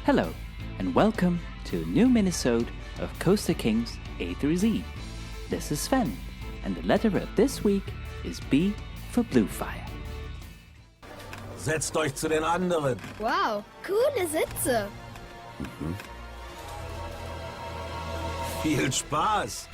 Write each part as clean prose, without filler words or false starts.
Hello, and welcome to a new Minisode of Coaster Kings A through Z. This is Sven, and the letter of this week is B for Bluefire. Setzt euch zu den anderen. Wow, coole Sitze. Viel Spaß.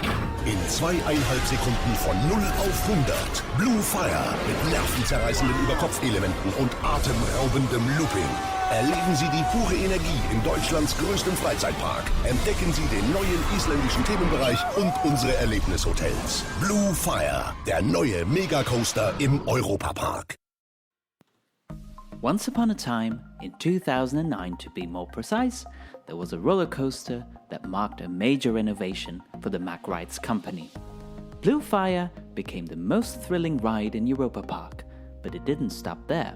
In 2,5 Sekunden von 0 auf 100. Bluefire mit nervenzerreißenden Überkopfelementen und atemberaubendem Looping. Erleben Sie die pure Energie in Deutschlands größtem Freizeitpark. Entdecken Sie den neuen isländischen Themenbereich und unsere Erlebnishotels. Bluefire, der neue Megacoaster im Europapark. Once upon a time, in 2009 to be more precise, there was a roller coaster that marked a major innovation for the Mack Rides company. Bluefire became the most thrilling ride in Europa Park, but it didn't stop there.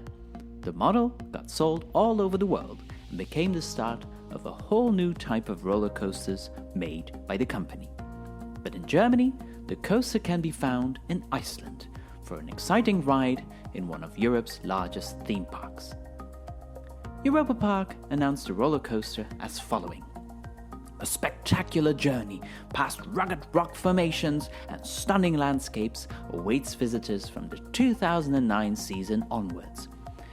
The model got sold all over the world and became the start of a whole new type of roller coasters made by the company. But in Germany, the coaster can be found in Iceland for an exciting ride in one of Europe's largest theme parks. Europa Park announced the roller coaster as following. A spectacular journey past rugged rock formations and stunning landscapes awaits visitors from the 2009 season onwards.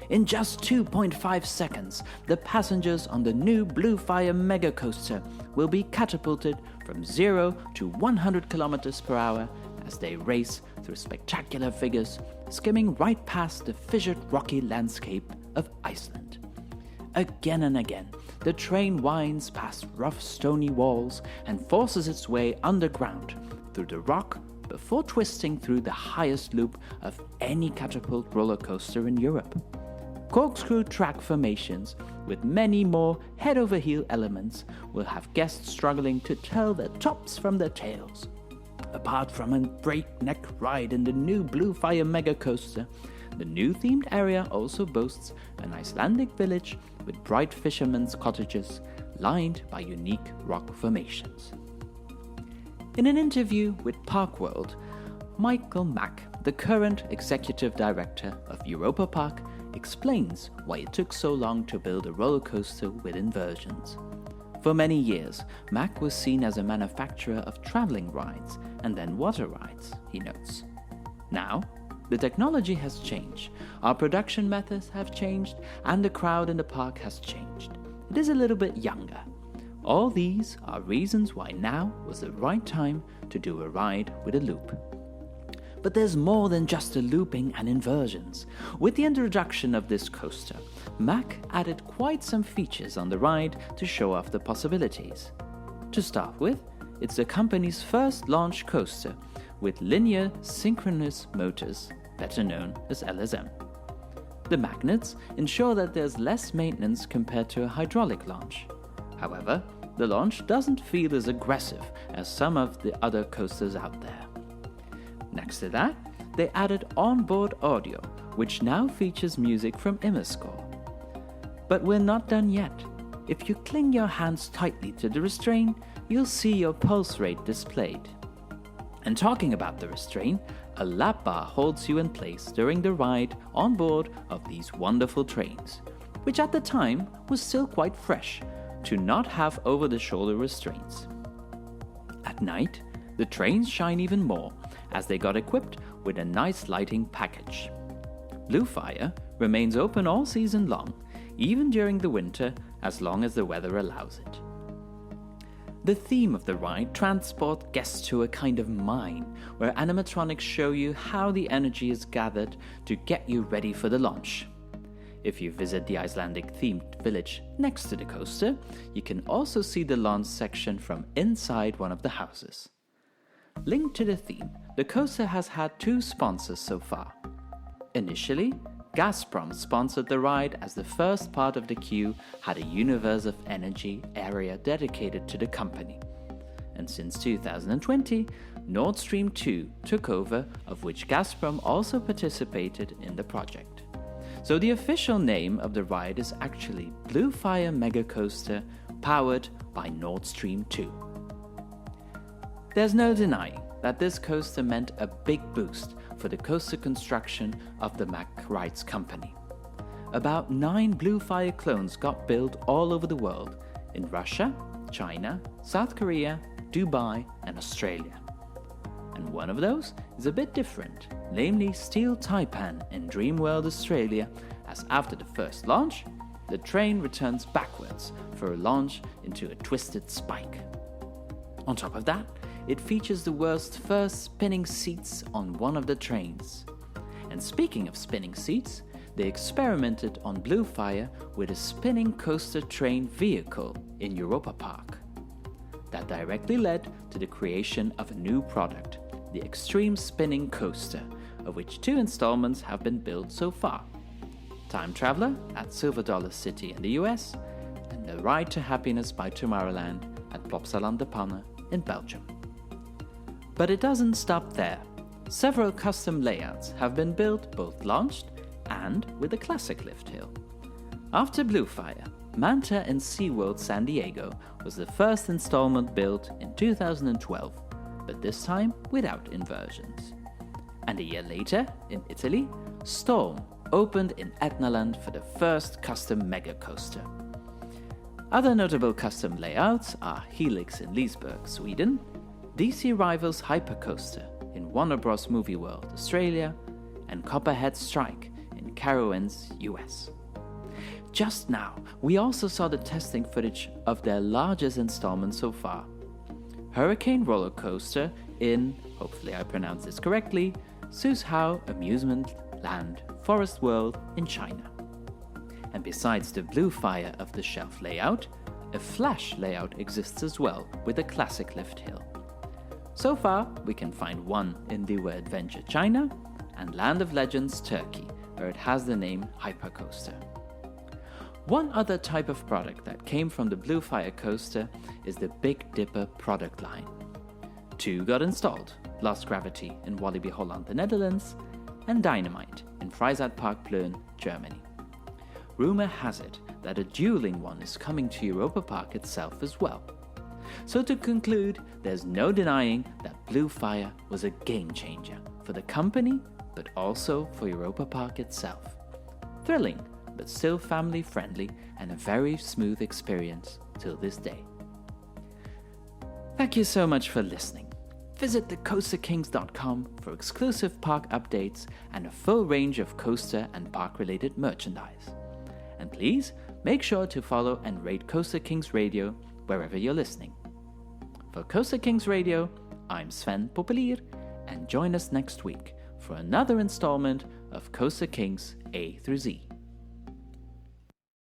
In just 2.5 seconds, the passengers on the new Bluefire Mega Coaster will be catapulted from 0 to 100 kilometers per hour as they race through spectacular figures, skimming right past the fissured rocky landscape of Iceland. Again and again, the train winds past rough stony walls and forces its way underground through the rock before twisting through the highest loop of any catapult roller coaster in Europe. Corkscrew track formations with many more head-over-heel elements will have guests struggling to tell their tops from their tails. Apart from a breakneck ride in the new Bluefire Mega Coaster, the new themed area also boasts an Icelandic village with bright fishermen's cottages lined by unique rock formations. In an interview with Parkworld, Michael Mack, the current executive director of Europa Park, explains why it took so long to build a roller coaster with inversions. For many years, Mack was seen as a manufacturer of traveling rides and then water rides, he notes. Now, the technology has changed, our production methods have changed, and the crowd in the park has changed. It is a little bit younger. All these are reasons why now was the right time to do a ride with a loop. But there's more than just the looping and inversions. With the introduction of this coaster, Mack added quite some features on the ride to show off the possibilities. To start with, it's the company's first launch coaster with linear synchronous motors, better known as LSM. The magnets ensure that there's less maintenance compared to a hydraulic launch. However, the launch doesn't feel as aggressive as some of the other coasters out there. Next to that, they added onboard audio, which now features music from Immerscore. But we're not done yet. If you cling your hands tightly to the restraint, you'll see your pulse rate displayed. And talking about the restraint, a lap bar holds you in place during the ride on board of these wonderful trains, which at the time was still quite fresh to not have over-the-shoulder restraints. At night, the trains shine even more as they got equipped with a nice lighting package. Bluefire remains open all season long, even during the winter, as long as the weather allows it. The theme of the ride transports guests to a kind of mine, where animatronics show you how the energy is gathered to get you ready for the launch. If you visit the Icelandic themed village next to the coaster, you can also see the launch section from inside one of the houses. Linked to the theme, the coaster has had 2 sponsors so far. Initially, Gazprom sponsored the ride as the first part of the queue had a universe of energy area dedicated to the company. And since 2020, Nord Stream 2 took over, of which Gazprom also participated in the project. So the official name of the ride is actually Bluefire Mega Coaster, powered by Nord Stream 2. There's no denying that this coaster meant a big boost for the coaster construction of the Mack Rides company. about 9 Blue Fire clones got built all over the world in Russia, China, South Korea, Dubai, and Australia. And one of those is a bit different, namely Steel Taipan in Dreamworld Australia, as after the first launch, the train returns backwards for a launch into a twisted spike. On top of that, it features the world's first spinning seats on one of the trains. And speaking of spinning seats, they experimented on Blue Fire with a spinning coaster train vehicle in Europa Park. That directly led to the creation of a new product, the Extreme Spinning Coaster, of which 2 installments have been built so far. Time Traveler at Silver Dollar City in the US, and the Ride to Happiness by Tomorrowland at Plopsaland de Panne in Belgium. But it doesn't stop there. Several custom layouts have been built, both launched and with a classic lift hill. After Blue Fire, Manta in SeaWorld San Diego was the first installment built in 2012, but this time without inversions. And a year later, in Italy, Storm opened in Etnaland for the first custom mega coaster. Other notable custom layouts are Helix in Leesburg, Sweden, DC Rivals Hypercoaster in Warner Bros. Movie World, Australia, and Copperhead Strike in Carowinds, US. Just now, we also saw the testing footage of their largest installment so far, Hurricane Roller Coaster in, hopefully I pronounced this correctly, Suzhou Amusement Land Forest World in China. And besides the Blue Fire of the shelf layout, a Flash layout exists as well with a classic lift hill. So far, we can find one in Liwa Adventure China and Land of Legends Turkey, where it has the name Hypercoaster. One other type of product that came from the Blue Fire coaster is the Big Dipper product line. 2 got installed, Lost Gravity in Walibi Holland, the Netherlands, and Dynamite in Freizeitpark Plön, Germany. Rumor has it that a dueling one is coming to Europa Park itself as well. So to conclude, there's no denying that Blue Fire was a game changer for the company, but also for Europa Park itself. Thrilling, but still family friendly and a very smooth experience till this day. Thank you so much for listening. Visit thecoasterkings.com for exclusive park updates and a full range of coaster and park related merchandise. And please make sure to follow and rate Coaster Kings Radio wherever you're listening. For Coaster Kings Radio, I'm Sven Populier, and join us next week for another installment of Coaster Kings A through Z.